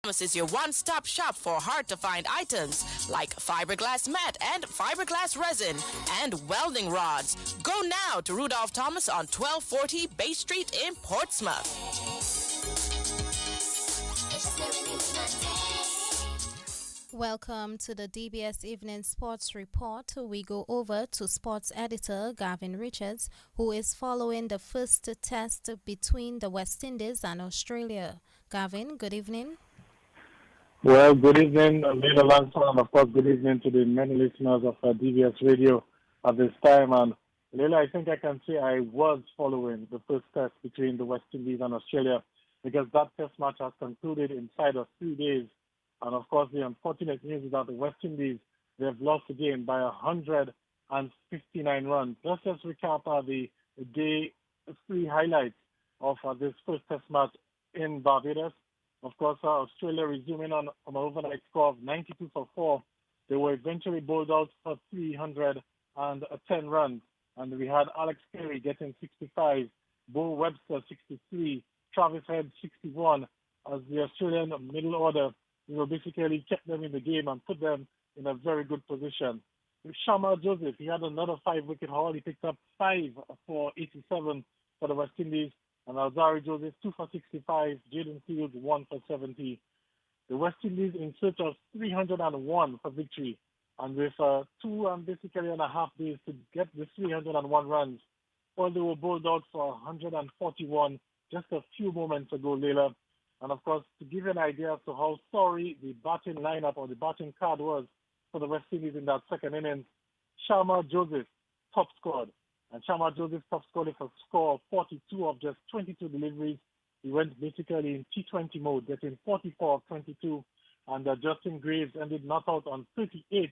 Thomas is your one-stop shop for hard-to-find items like fiberglass mat and fiberglass resin and welding rods. Go now to Rudolph Thomas on 1240 Bay Street in Portsmouth. Welcome to the DBS Evening Sports Report. We go over to sports editor Gavin Richards, who is following the first test between the West Indies and Australia. Gavin, good evening. Well, good evening, Leila Langston, and of course, good evening to the many listeners of DBS Radio at this time. And Leila, I think I can say I was following the first test between the West Indies and Australia because that test match has concluded inside of 3 days. And of course, the unfortunate news is that the West Indies, they've lost the game by 159 runs. Let's just recap the day 3 highlights of this first test match in Barbados. Of course, Australia resuming on an overnight score of 92 for 4. They were eventually bowled out for 310 runs. And we had Alex Carey getting 65, Bo Webster 63, Travis Head 61 as the Australian middle order basically kept them in the game and put them in a very good position. With Shamar Joseph, he had another 5-wicket haul. He picked up 5 for 87 for the West Indies. And Alzari Joseph, 2 for 65. Jaden Fields, 1 for 70. The West Indies in search of 301 for victory. And with 2 and basically and a half days to get the 301 runs, well, they were bowled out for 141 just a few moments ago, Leila. And of course, to give you an idea as to how sorry the batting lineup or the batting card was for the West Indies in that second innings, Sharma Joseph top scored. And Sharma Joseph top scored with a score of 42 of just 22 deliveries. He went basically in T20 mode, getting 44 of 22. And Justin Graves ended not out on 38.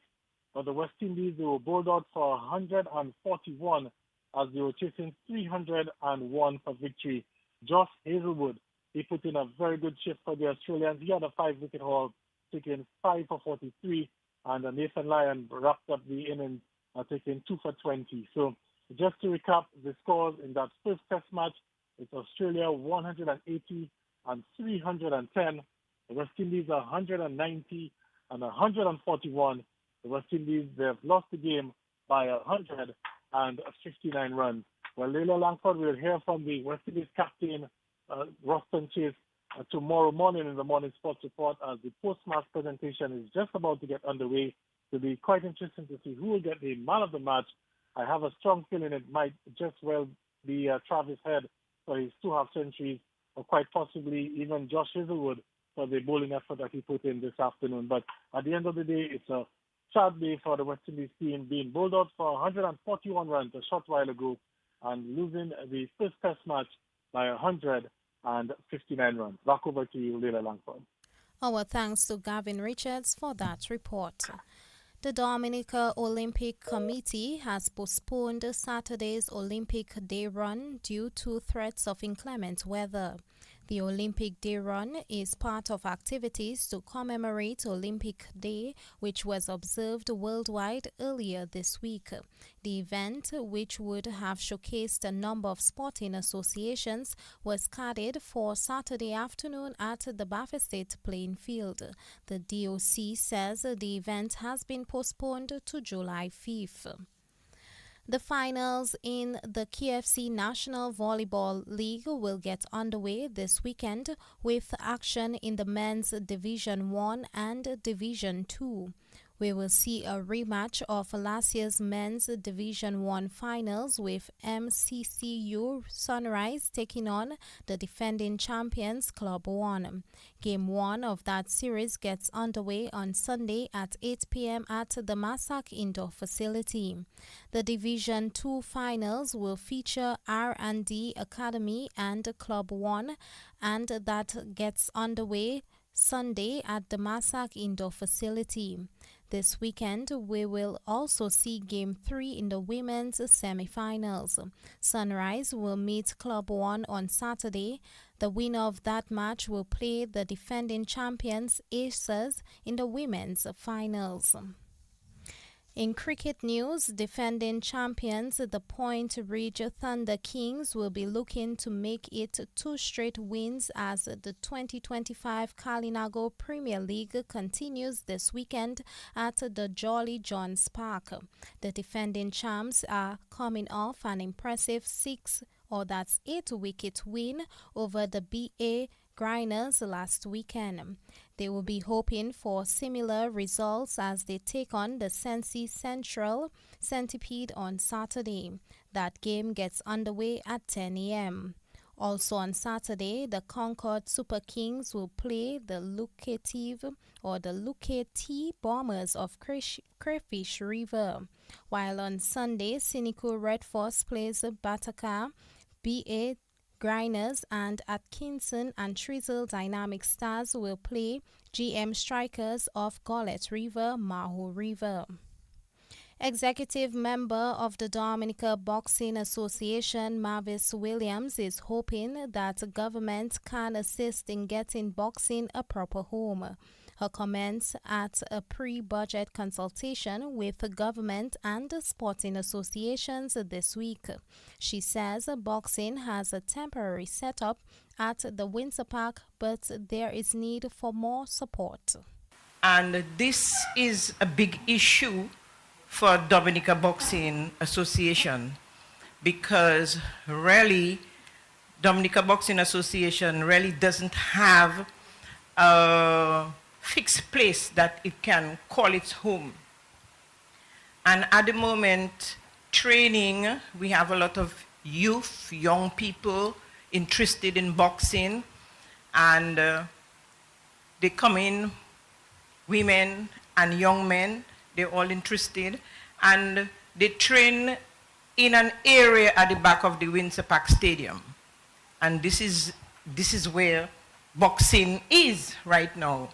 But the West Indies, they were bowled out for 141 as they were chasing 301 for victory. Josh Hazelwood, he put in a very good shift for the Australians. He had a 5-wicket haul, taking 5 for 43, and Nathan Lyon wrapped up the innings, taking 2 for 20. So just to recap the scores in that first test match, it's Australia 180 and 310, the West Indies 190 and 141. The West Indies, they've lost the game by 159 runs. Well, Leila Langford will hear from the West Indies captain, Roston Chase, tomorrow morning in the morning sports report as the post-match presentation is just about to get underway. It'll be quite interesting to see who will get the man of the match. I have a strong feeling it might just well be Travis Head for his 2 half centuries, or quite possibly even Josh Hazelwood for the bowling effort that he put in this afternoon. But at the end of the day, it's a sad day for the West Indies team, being bowled out for 141 runs a short while ago and losing the first test match by 159 runs. Back over to you, Leila Langford. Our thanks to Gavin Richards for that report. The Dominica Olympic Committee has postponed Saturday's Olympic Day Run due to threats of inclement weather. The Olympic Day Run is part of activities to commemorate Olympic Day, which was observed worldwide earlier this week. The event, which would have showcased a number of sporting associations, was scheduled for Saturday afternoon at the Baffin State playing field. The DOC says the event has been postponed to July 5th. The finals in the KFC National Volleyball League will get underway this weekend with action in the men's Division 1 and Division 2. We will see a rematch of last year's men's Division 1 finals with MCCU Sunrise taking on the defending champions Club 1. Game 1 of that series gets underway on Sunday at 8 p.m. at the Massac Indoor Facility. The Division 2 finals will feature R&D Academy and Club 1, and that gets underway Sunday at the Massac Indoor Facility. This weekend, we will also see Game 3 in the women's semi-finals. Sunrise will meet Club 1 on Saturday. The winner of that match will play the defending champions Aces in the women's finals. In cricket news, defending champions, the Point Ridge Thunder Kings will be looking to make it 2 straight wins as the 2025 Kalinago Premier League continues this weekend at the Jolly Johns Park. The defending champs are coming off an impressive 8-wicket win over the BA Grinders last weekend. They will be hoping for similar results as they take on the Sensi Central Centipede on Saturday. That game gets underway at 10 a.m. Also on Saturday, the Concord Super Kings will play the Lucati Bombers of Crayfish River. While on Sunday, Sinico Red Force plays Bataka, BA Grinders, and Atkinson and Trizzle Dynamic Stars will play GM Strikers of Gullet River, Maho River. Executive member of the Dominica Boxing Association, Mavis Williams, is hoping that government can assist in getting boxing a proper home. Her comments at a pre-budget consultation with the government and the sporting associations this week. She says boxing has a temporary setup at the Windsor Park, but there is need for more support. And this is a big issue for Dominica Boxing Association because really Dominica Boxing Association really doesn't have a fixed place that it can call its home. And at the moment, training, we have a lot of youth, young people interested in boxing, and they come in, women and young men, they're all interested, and they train in an area at the back of the Windsor Park Stadium. And this is where boxing is right now.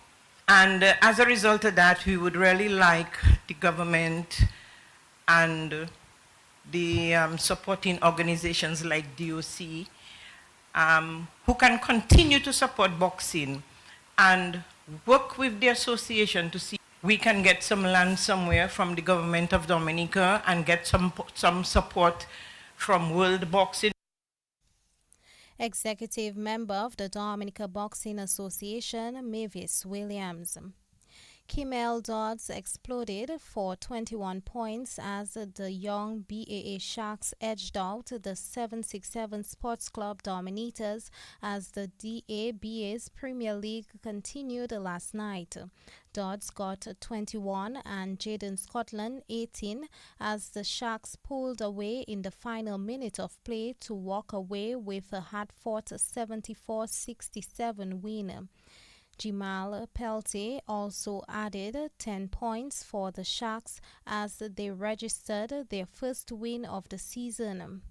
And as a result of that, we would really like the government and the supporting organizations like DOC who can continue to support boxing and work with the association to see we can get some land somewhere from the government of Dominica and get some support from World Boxing. Executive member of the Dominica Boxing Association, Mavis Williams. Kimmel Dodds exploded for 21 points as the young BAA Sharks edged out the 767 Sports Club Dominators as the DABA's Premier League continued last night. Dodds got 21 and Jaden Scotland 18 as the Sharks pulled away in the final minute of play to walk away with a hard-fought 74-67 win. Jamal Peltier also added 10 points for the Sharks as they registered their first win of the season.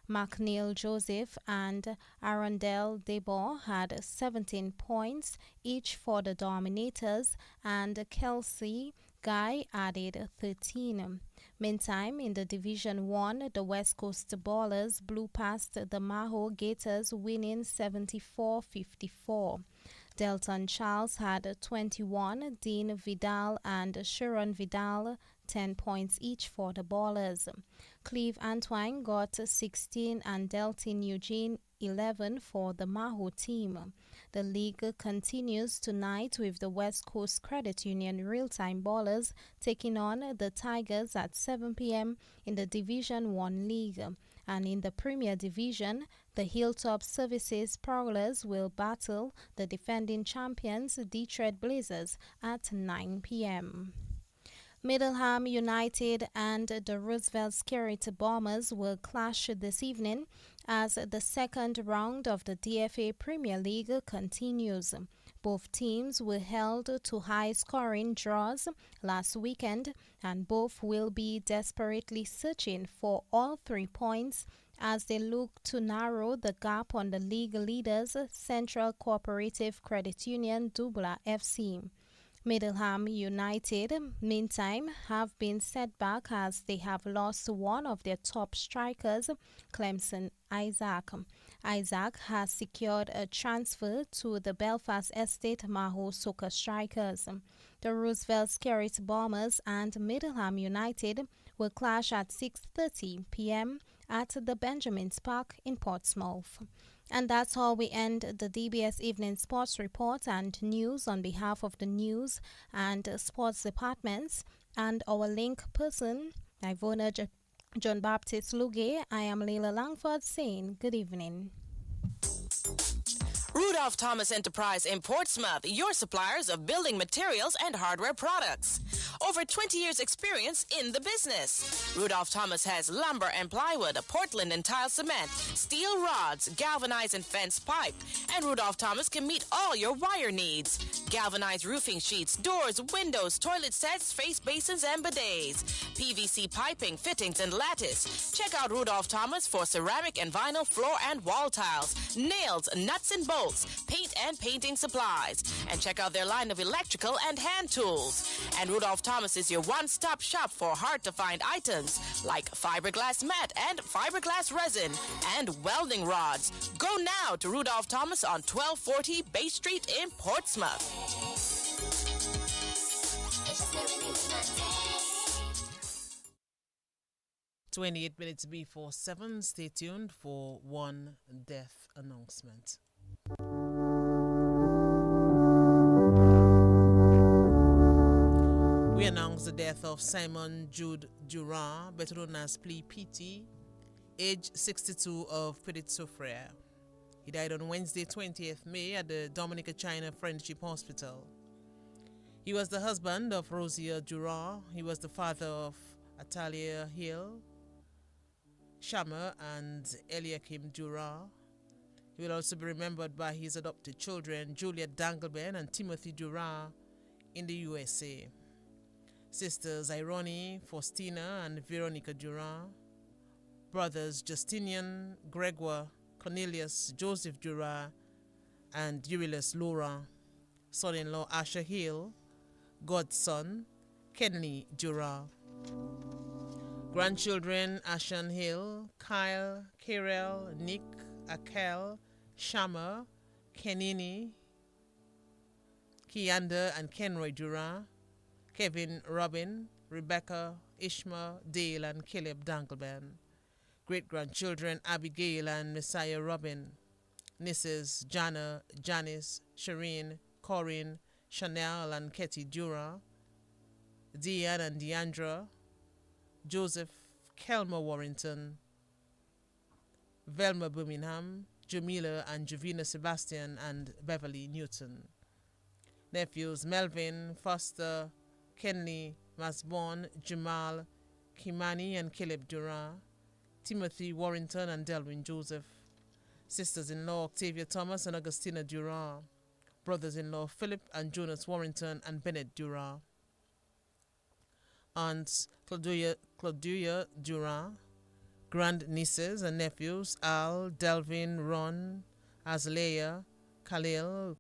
McNeil Joseph and Arundel Debor had 17 points each for the Dominators, and Kelsey Guy added 13. Meantime, in the Division 1, the West Coast Ballers blew past the Maho Gators, winning 74-54. Delton Charles had 21, Dean Vidal and Sharon Vidal 10 points each for the Ballers. Cleve Antoine got 16 and Delton Eugene 11 for the Maho team. The league continues tonight with the West Coast Credit Union Real-Time Ballers taking on the Tigers at 7 p.m. in the Division 1 League. And in the Premier Division, the Hilltop Services Prowlers will battle the defending champions Detroit Blazers at 9 p.m. Middleham United and the Roosevelt Spirit Bombers will clash this evening as the second round of the DFA Premier League continues. Both teams were held to high-scoring draws last weekend, and both will be desperately searching for all 3 points as they look to narrow the gap on the league leaders Central Cooperative Credit Union Dubla FC. Middleham United, meantime, have been set back as they have lost one of their top strikers, Clemson Isaac. Isaac has secured a transfer to the Belfast Estate Maho Soccer Strikers. The Roosevelt Skerrit Bombers and Middleham United will clash at 6:30 p.m. at the Benjamins Park in Portsmouth. And that's how we end the DBS Evening Sports Report and news on behalf of the news and sports departments and our link person, Ivona John Baptist Luge. I am Leila Langford saying good evening. Rudolph Thomas Enterprise in Portsmouth, your suppliers of building materials and hardware products. Over 20 years experience in the business. Rudolph Thomas has lumber and plywood, Portland and tile cement, steel rods, galvanized and fence pipe. And Rudolph Thomas can meet all your wire needs. Galvanized roofing sheets, doors, windows, toilet sets, face basins and bidets. PVC piping, fittings and lattice. Check out Rudolph Thomas for ceramic and vinyl floor and wall tiles, nails, nuts and bolts, paint and painting supplies. And check out their line of electrical and hand tools. And Rudolph Thomas is your one-stop shop for hard-to-find items like fiberglass mat and fiberglass resin and welding rods. Go now to Rudolph Thomas on 1240 Bay Street in Portsmouth. 28 minutes before 7. Stay tuned for one death announcement. We announce the death of Simon Jude Durand, better known as Pli PT, age 62 of Petite-Soufrière. He died on Wednesday, 20th May at the Dominica China Friendship Hospital. He was the husband of Rosia Durand. He was the father of Atalia Hill, Shammer, and Eliakim Durand. He will also be remembered by his adopted children, Juliet Dangleben and Timothy Durand, in the USA. Sisters Irony, Faustina, and Veronica Durand. Brothers Justinian, Gregoire, Cornelius, Joseph Durand, and Euryalus Laurent. Son-in-law Asher Hill. Godson Kenley Durand. Grandchildren Ashan Hill, Kyle, Kirel, Nick, Akel, Shammer, Kenini, Kiander and Kenroy Durand, Kevin Robin, Rebecca, Ishma, Dale and Caleb Dangleben. Great-grandchildren Abigail and Messiah Robin. Nieces Jana, Janice, Shireen, Corinne, Chanel and Ketty Durand. Deanne and Deandra. Joseph Kelmer Warrington, Velma Birmingham, Jamila and Jovina Sebastian, and Beverly Newton. Nephews Melvin, Foster, Kenley, Masborn, Jamal, Kimani and Caleb Durand, Timothy Warrington and Delwyn Joseph. Sisters-in-law Octavia Thomas and Augustina Durand. Brothers-in-law Philip and Jonas Warrington and Bennett Durand. Aunts Claudia Durand, grand-nieces and nephews Al, Delvin, Ron, Azalea, Khalil,